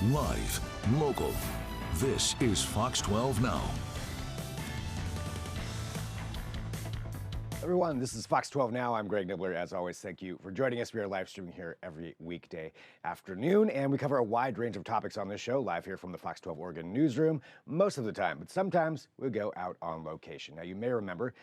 Live, local. This is Fox 12 Now. Everyone, this is Fox 12 Now. I'm Greg Nibbler. As always, thank you for joining us. We are live streaming here every weekday afternoon, and we cover a wide range of topics on this show, live here from the Fox 12 Oregon newsroom most of the time, but sometimes we go out on location. Now, you may remember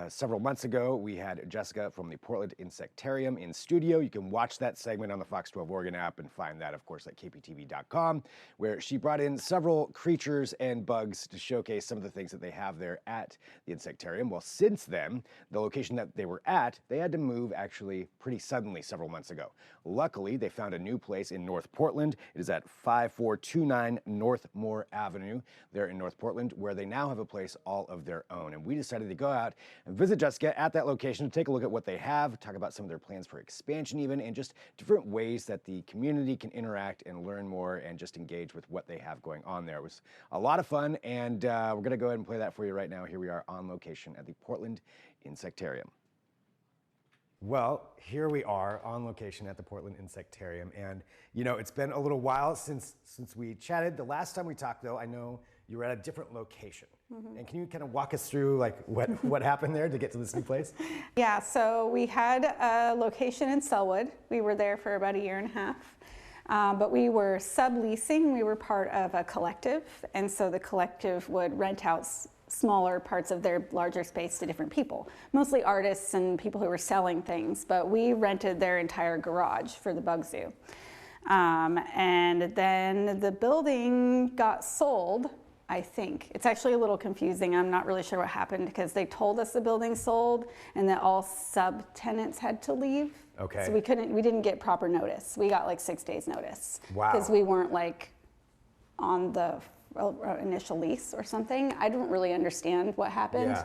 several months ago, we had Jessica from the Portland Insectarium in studio. You can watch that segment on the Fox 12 Oregon app and find that, of course, at kptv.com, where she brought in several creatures and bugs to showcase some of the things that they have there at the Insectarium. Well, since then, the location that they were at, they had to move actually pretty suddenly several months ago. Luckily, they found a new place in North Portland. It is at 5429 North Moore Avenue there in North Portland, where they now have a place all of their own. And we decided to go out and visit Jessica at that location to take a look at what they have, talk about some of their plans for expansion even, and just different ways that the community can interact and learn more and just engage with what they have going on there. It was a lot of fun, and we're going to go ahead and play that for you right now. Here we are on location at the Portland Insectarium. Well, here we are on location at the Portland Insectarium, and you know, it's been a little while since we chatted. The last time we talked, though, I know you were at a different location. And can you kind of walk us through like what happened there to get to this new place? Yeah, so we had a location in Selwood. We were there for about a year and a half, but we were subleasing. We were part of a collective, and so the collective would rent out smaller parts of their larger space to different people, mostly artists and people who were selling things, but we rented their entire garage for the bug zoo. And then the building got sold, I think. It's actually a little confusing. I'm not really sure what happened because they told us the building sold and that all subtenants had to leave. Okay. So we didn't get proper notice. We got like 6 days notice. Wow. Because we weren't like on the initial lease or something. I don't really understand what happened.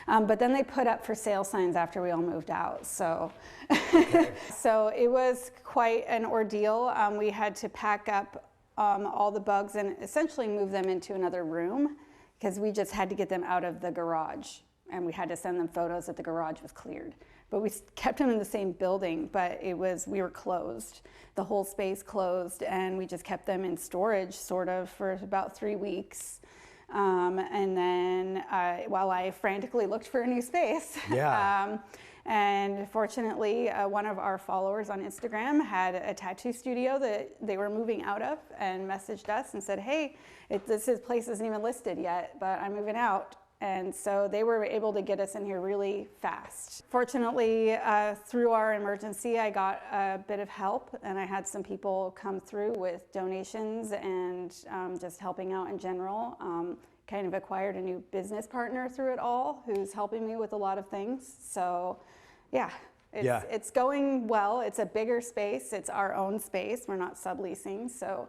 Yeah. But then they put up for sale signs after we all moved out. So, Okay. so it was quite an ordeal. We had to pack up all the bugs and essentially move them into another room because we just had to get them out of the garage, and we had to send them photos that the garage was cleared. But we kept them in the same building, but we were closed. The whole space closed, and we just kept them in storage sort of for about 3 weeks. And then while I frantically looked for a new space. Yeah. And fortunately, one of our followers on Instagram had a tattoo studio that they were moving out of and messaged us and said, hey, this place isn't even listed yet, but I'm moving out. And so they were able to get us in here really fast. Fortunately, through our emergency, I got a bit of help, and I had some people come through with donations and just helping out in general. Kind of acquired a new business partner through it all who's helping me with a lot of things. So yeah, it's going well. It's a bigger space. It's our own space. We're not subleasing. So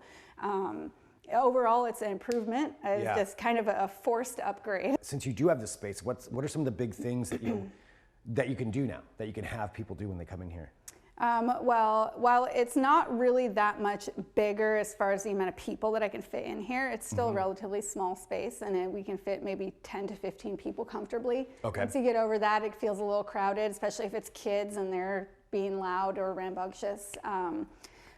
overall, it's an improvement. It's just kind of a forced upgrade. Since you do have this space, what are some of the big things that you can do now, that you can have people do when they come in here? Well, while it's not really that much bigger as far as the amount of people that I can fit in here, it's still a relatively small space, and we can fit maybe 10 to 15 people comfortably. Okay. Once you get over that, it feels a little crowded, especially if it's kids and they're being loud or rambunctious.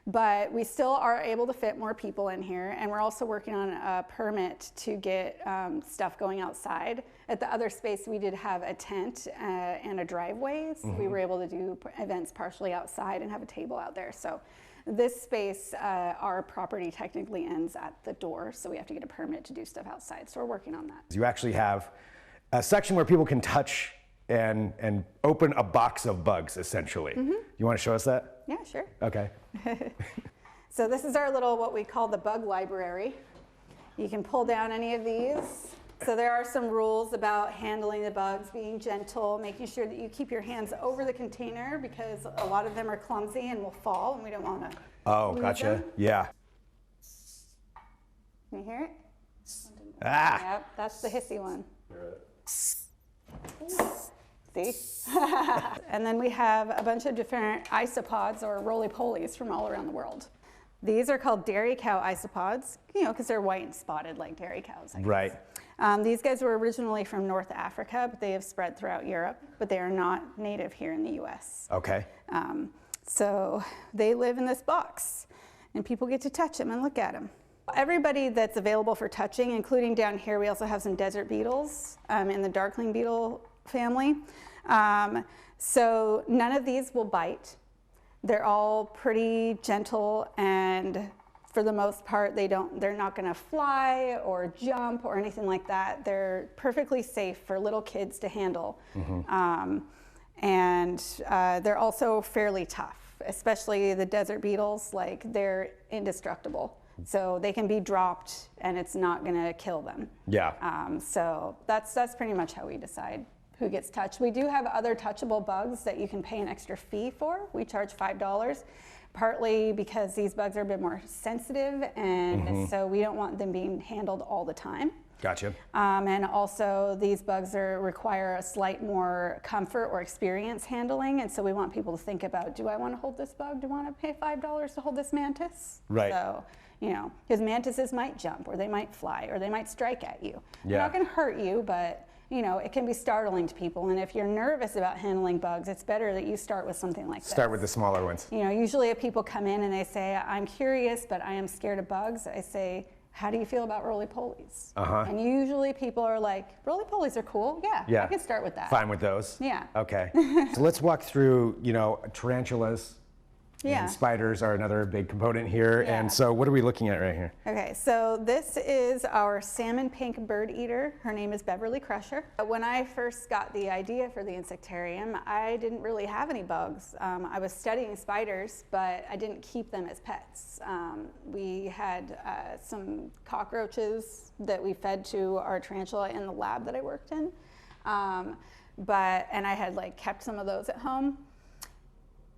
But we still are able to fit more people in here, and we're also working on a permit to get stuff going outside. At the other space, we did have a tent and a driveway, so we were able to do events partially outside and have a table out there. So this space, our property technically ends at the door, so we have to get a permit to do stuff outside. So we're working on that. You actually have a section where people can touch and open a box of bugs, essentially. You want to show us that? Yeah, sure. Okay. So this is our little, what we call the bug library. You can pull down any of these. So there are some rules about handling the bugs, being gentle, making sure that you keep your hands over the container because a lot of them are clumsy and will fall, and we don't want to lose gotcha. them. Yeah. Can you hear it? Ah. Yep, that's the hissy one. See? And then we have a bunch of different isopods or roly-polies from all around the world. These are called dairy cow isopods, you know, because they're white and spotted like dairy cows, I guess. Right. These guys were originally from North Africa, but they have spread throughout Europe, but they are not native here in the US. Okay. So they live in this box, and people get to touch them and look at them. Everybody that's available for touching, including down here, we also have some desert beetles in the darkling beetle family. So none of these will bite. They're all pretty gentle, and for the most part, they're not gonna fly or jump or anything like that. They're perfectly safe for little kids to handle. And they're also fairly tough, especially the desert beetles. Like, they're indestructible. So they can be dropped and it's not gonna kill them. Yeah. So that's pretty much how we decide who gets touched. We do have other touchable bugs that you can pay an extra fee for. We charge $5, partly because these bugs are a bit more sensitive, and so we don't want them being handled all the time. Gotcha. And also these bugs require a slight more comfort or experience handling, and so we want people to think about, do I want to hold this bug? Do I want to pay $5 to hold this mantis? Right. So, you know, because mantises might jump, or they might fly, or they might strike at you. They're not going to hurt you, but you know, it can be startling to people. And if you're nervous about handling bugs, it's better that you start with something like this. Start with the smaller ones. You know, usually if people come in and they say, I'm curious, but I am scared of bugs, I say, how do you feel about roly-polies? And usually people are like, roly-polies are cool. Yeah, I can start with that. Fine with those? Yeah. Okay. So let's walk through, you know, tarantulas. Yeah. And spiders are another big component here. Yeah. And so what are we looking at right here? Okay, so this is our salmon pink bird eater. Her name is Beverly Crusher. When I first got the idea for the Insectarium, I didn't really have any bugs. I was studying spiders, but I didn't keep them as pets. We had some cockroaches that we fed to our tarantula in the lab that I worked in. And I had like kept some of those at home.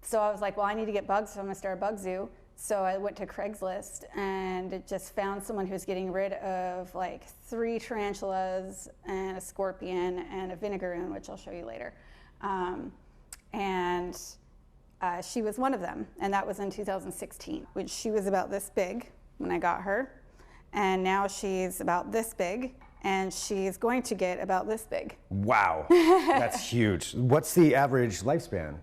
So I was like, well, I need to get bugs, so I'm gonna start a bug zoo. So I went to Craigslist and just found someone who was getting rid of like 3 tarantulas and a scorpion and a vinegaroon, which I'll show you later. She was one of them, and that was in 2016, which she was about this big when I got her. And now she's about this big, and she's going to get about this big. Wow, that's huge. What's the average lifespan?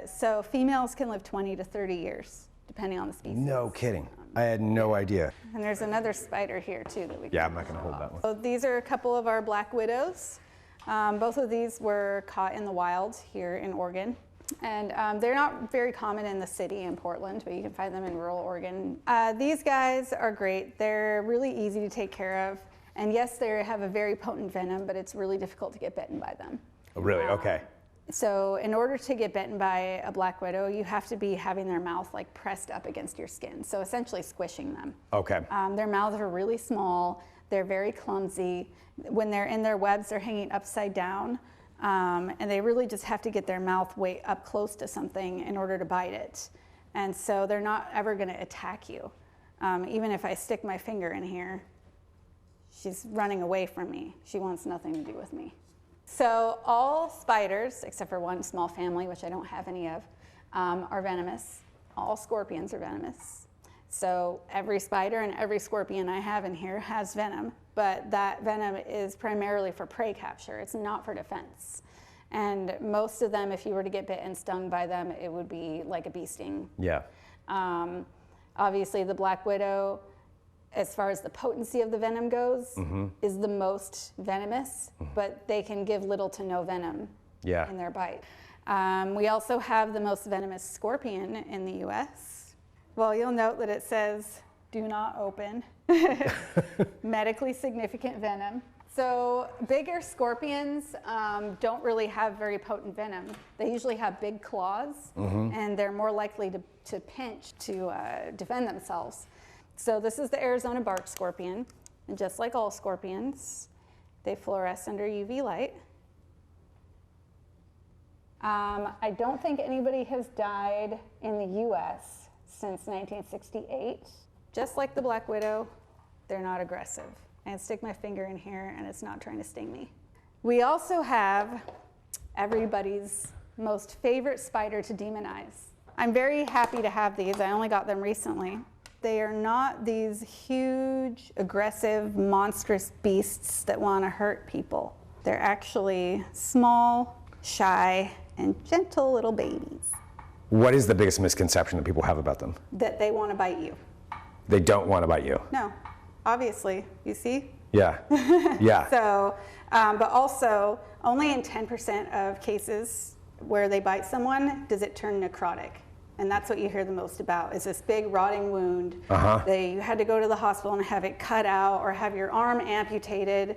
So females can live 20 to 30 years, depending on the species. No kidding. I had no idea. And there's another spider here too that we can I'm not going to hold that one. So these are a couple of our black widows. Both of these were caught in the wild here in Oregon. And they're not very common in the city in Portland, but you can find them in rural Oregon. These guys are great. They're really easy to take care of. And yes, they have a very potent venom, but it's really difficult to get bitten by them. Oh, really? Okay. So in order to get bitten by a black widow, you have to be having their mouth like pressed up against your skin. So essentially squishing them. Okay. Their mouths are really small. They're very clumsy. When they're in their webs, they're hanging upside down. And they really just have to get their mouth way up close to something in order to bite it. And so they're not ever gonna attack you. Even if I stick my finger in here, she's running away from me. She wants nothing to do with me. So all spiders, except for one small family, which I don't have any of, are venomous. All scorpions are venomous. So every spider and every scorpion I have in here has venom, but that venom is primarily for prey capture. It's not for defense. And most of them, if you were to get bit and stung by them, it would be like a bee sting. Yeah. Obviously, the black widow, as far as the potency of the venom goes, is the most venomous, but they can give little to no venom in their bite. We also have the most venomous scorpion in the US. Well, you'll note that it says, do not open, medically significant venom. So bigger scorpions don't really have very potent venom. They usually have big claws, and they're more likely to pinch to defend themselves. So this is the Arizona bark scorpion, and just like all scorpions, they fluoresce under UV light. I don't think anybody has died in the US since 1968. Just like the black widow, they're not aggressive. I stick my finger in here and it's not trying to sting me. We also have everybody's most favorite spider to demonize. I'm very happy to have these. I only got them recently. They are not these huge, aggressive, monstrous beasts that want to hurt people. They're actually small, shy, and gentle little babies. What is the biggest misconception that people have about them? That they want to bite you. They don't want to bite you. No, obviously, you see? Yeah, yeah. So, but also, only in 10% of cases where they bite someone does it turn necrotic. And that's what you hear the most about, is this big rotting wound. You had to go to the hospital and have it cut out or have your arm amputated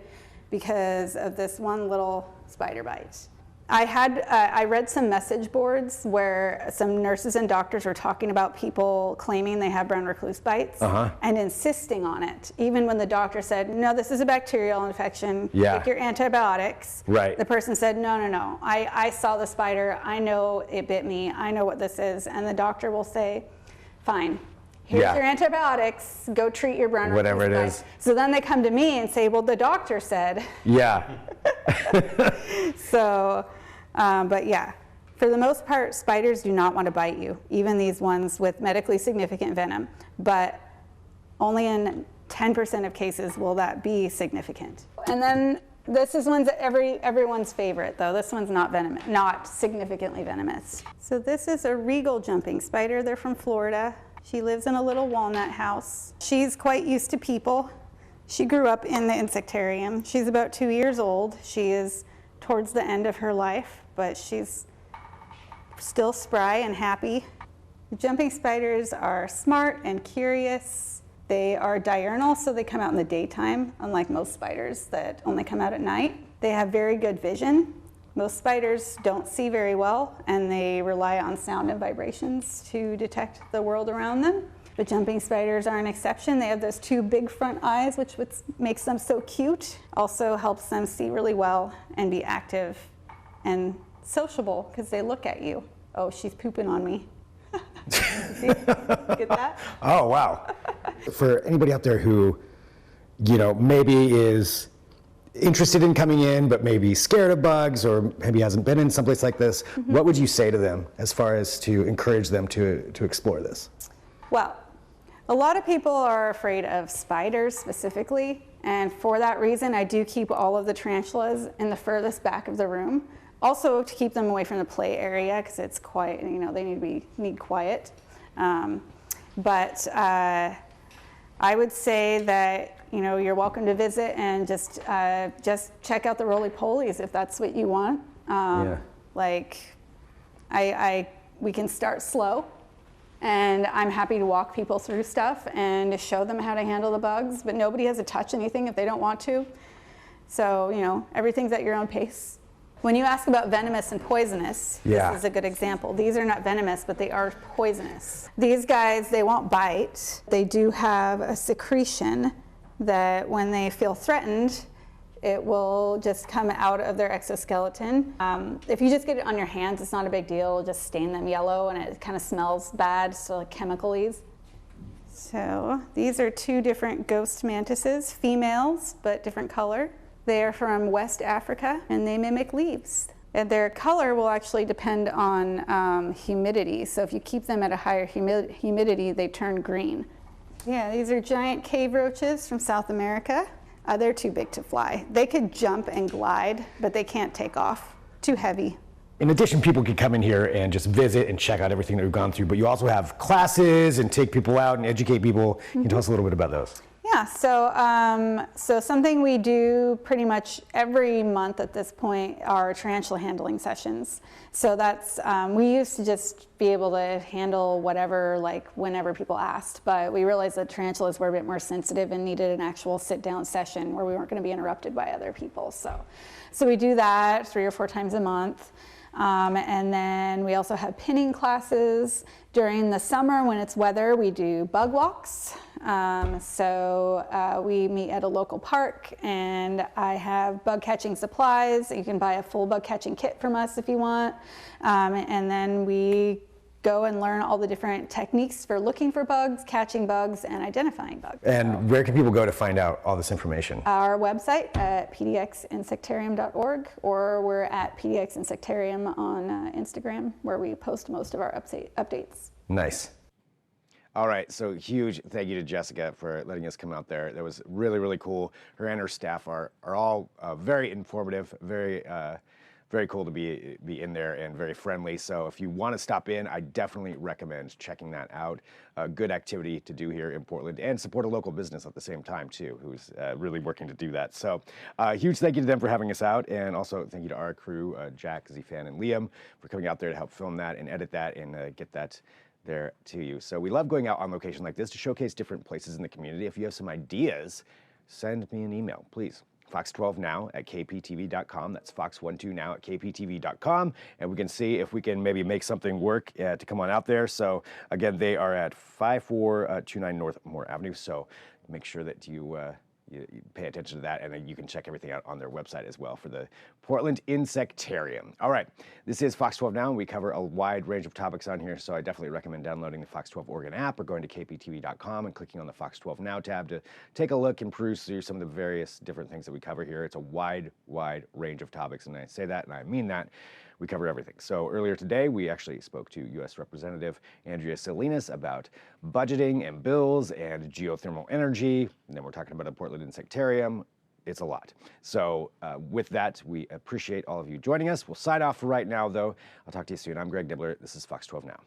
because of this one little spider bite. I read some message boards where some nurses and doctors were talking about people claiming they have brown recluse bites and insisting on it, even when the doctor said, no, this is a bacterial infection, take your antibiotics. Right. The person said, no, I saw the spider, I know it bit me, I know what this is, and the doctor will say, fine. Here's your antibiotics, go treat your brown recluse whatever it bite. is. So then they come to me and say, well, the doctor said. Yeah. So, but yeah, for the most part, spiders do not want to bite you, even these ones with medically significant venom. But only in 10% of cases will that be significant. And then this is one's everyone's favorite, though. This one's not venomous, not significantly venomous. So this is a regal jumping spider. They're from Florida. She lives in a little walnut house. She's quite used to people. She grew up in the Insectarium. She's about 2 years old. She is towards the end of her life, but she's still spry and happy. The jumping spiders are smart and curious. They are diurnal, so they come out in the daytime, unlike most spiders that only come out at night. They have very good vision. Most spiders don't see very well, and they rely on sound and vibrations to detect the world around them. But jumping spiders are an exception. They have those two big front eyes, which makes them so cute. Also helps them see really well and be active and sociable because they look at you. Oh, she's pooping on me. See? Get that? Oh, wow. For anybody out there who, maybe is interested in coming in, but maybe scared of bugs or maybe hasn't been in someplace like this, what would you say to them as far as to encourage them to explore this? Well, a lot of people are afraid of spiders specifically, and for that reason, I do keep all of the tarantulas in the furthest back of the room. Also to keep them away from the play area because it's quiet, they need quiet. But I would say that you're welcome to visit and just check out the roly-polies if that's what you want. We can start slow, and I'm happy to walk people through stuff and to show them how to handle the bugs, but nobody has to touch anything if they don't want to. So, everything's at your own pace. When you ask about venomous and poisonous, this is a good example. These are not venomous, but they are poisonous. These guys, they won't bite. They do have a secretion that when they feel threatened, it will just come out of their exoskeleton. If you just get it on your hands, it's not a big deal. Just stain them yellow and it kind of smells bad, so like chemical-y. So these are two different ghost mantises, females, but different color. They are from West Africa and they mimic leaves. And their color will actually depend on humidity. So if you keep them at a higher humidity, they turn green. Yeah, these are giant cave roaches from South America. They're too big to fly. They could jump and glide, but they can't take off. Too heavy. In addition, people can come in here and just visit and check out everything that we've gone through, but you also have classes and take people out and educate people. Can you tell us a little bit about those? Yeah, so something we do pretty much every month at this point are tarantula handling sessions. So that's, we used to just be able to handle whatever, like whenever people asked, but we realized that tarantulas were a bit more sensitive and needed an actual sit-down session where we weren't going to be interrupted by other people. So we do that 3 or 4 times a month. And then we also have pinning classes. During the summer when it's weather, we do bug walks. We meet at a local park and I have bug catching supplies. You can buy a full bug catching kit from us if you want. And then we go and learn all the different techniques for looking for bugs, catching bugs, and identifying bugs. And where can people go to find out all this information? Our website at pdxinsectarium.org, or we're at pdxinsectarium on Instagram, where we post most of our updates. Nice. All right, so huge thank you to Jessica for letting us come out there. That was really, really cool. Her and her staff are all very informative, very very cool to be in there and very friendly. So if you want to stop in, I definitely recommend checking that out. Good activity to do here in Portland and support a local business at the same time too, who's really working to do that. So huge thank you to them for having us out, and also thank you to our crew, Jack, Zfan, and Liam, for coming out there to help film that and edit that and get that there to you. So we love going out on location like this to showcase different places in the community. If you have some ideas, send me an email, please. fox12now@kptv.com. That's fox12now@kptv.com. And we can see if we can maybe make something work to come on out there. So again, they are at 5429 North Moore Avenue. So make sure that you pay attention to that, and then you can check everything out on their website as well for the Portland Insectarium. All right, this is Fox 12 Now, and we cover a wide range of topics on here, so I definitely recommend downloading the Fox 12 Oregon app or going to kptv.com and clicking on the Fox 12 Now tab to take a look and peruse through some of the various different things that we cover here. It's a wide range of topics, and I say that, and I mean that. We cover everything. So earlier today, we actually spoke to U.S. Representative Andrea Salinas about budgeting and bills and geothermal energy. And then we're talking about a Portland Insectarium. It's a lot. So with that, we appreciate all of you joining us. We'll sign off for right now, though. I'll talk to you soon. I'm Greg Nibbler. This is Fox 12 Now.